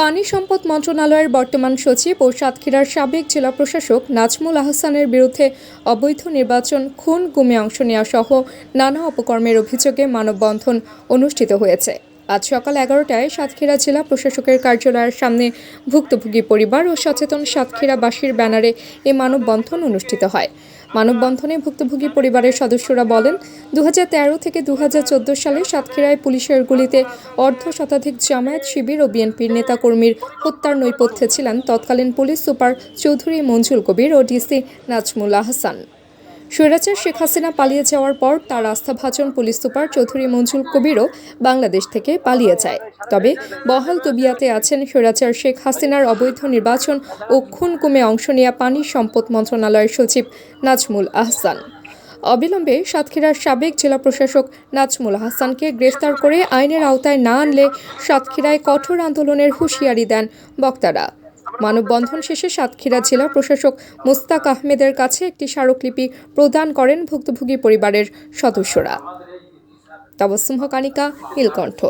পানি সম্পদ মন্ত্রণালয়ের বর্তমান সচিব ও সাতক্ষীরার সাবেক জেলা প্রশাসক নাজমুল আহসানের বিরুদ্ধে অবৈধ নির্বাচন, খুন, গুমে অংশ নেওয়া সহ নানা অপকর্মের অভিযোগে মানববন্ধন অনুষ্ঠিত হয়েছে। আজ সকাল 11টায় সাতক্ষীরা জেলা প্রশাসকের কার্যালয়ের সামনে ভুক্তভোগী পরিবার ও সচেতন সাতক্ষীরাবাসীর ব্যানারে এই মানববন্ধন অনুষ্ঠিত হয়। মানববন্ধনে ভুক্তভোগী পরিবারের সদস্যরা বলেন, 2013 থেকে 2014 সালে সাতক্ষীরায় পুলিশের গুলিতে অর্ধশতাধিক জামায়াত, শিবির ও বিএনপির নেতাকর্মীর হত্যার নেপথ্যে ছিলেন তৎকালীন পুলিশ সুপার চৌধুরী মঞ্জুল কবির ও ডিসি নাজমুল আহসান। স্বৈরাচার শেখ হাসিনা পালিয়ে যাওয়ার পর তার আস্থাভাজন পুলিশ সুপার চৌধুরী মঞ্জুল কবিরও বাংলাদেশ থেকে পালিয়ে যায়। তবে বহাল তবিয়াতে আছেন স্বৈরাচার শেখ হাসিনার অবৈধ নির্বাচন ও খুন গুমে অংশ নেওয়া পানি সম্পদ মন্ত্রণালয়ের সচিব নাজমুল আহসান। অবিলম্বে সাতক্ষীরার সাবেক জেলা প্রশাসক নাজমুল আহসানকে গ্রেফতার করে আইনের আওতায় না আনলে সাতক্ষীরায় কঠোর আন্দোলনের হুঁশিয়ারি দেন বক্তারা। মানববন্ধন শেষে সাতক্ষীরা জেলা প্রশাসক মুস্তাক আহমেদের কাছে একটি স্মারকলিপি প্রদান করেন ভুক্তভোগী পরিবারের সদস্যরা। তাবাসসুম হক, নীলকণ্ঠ।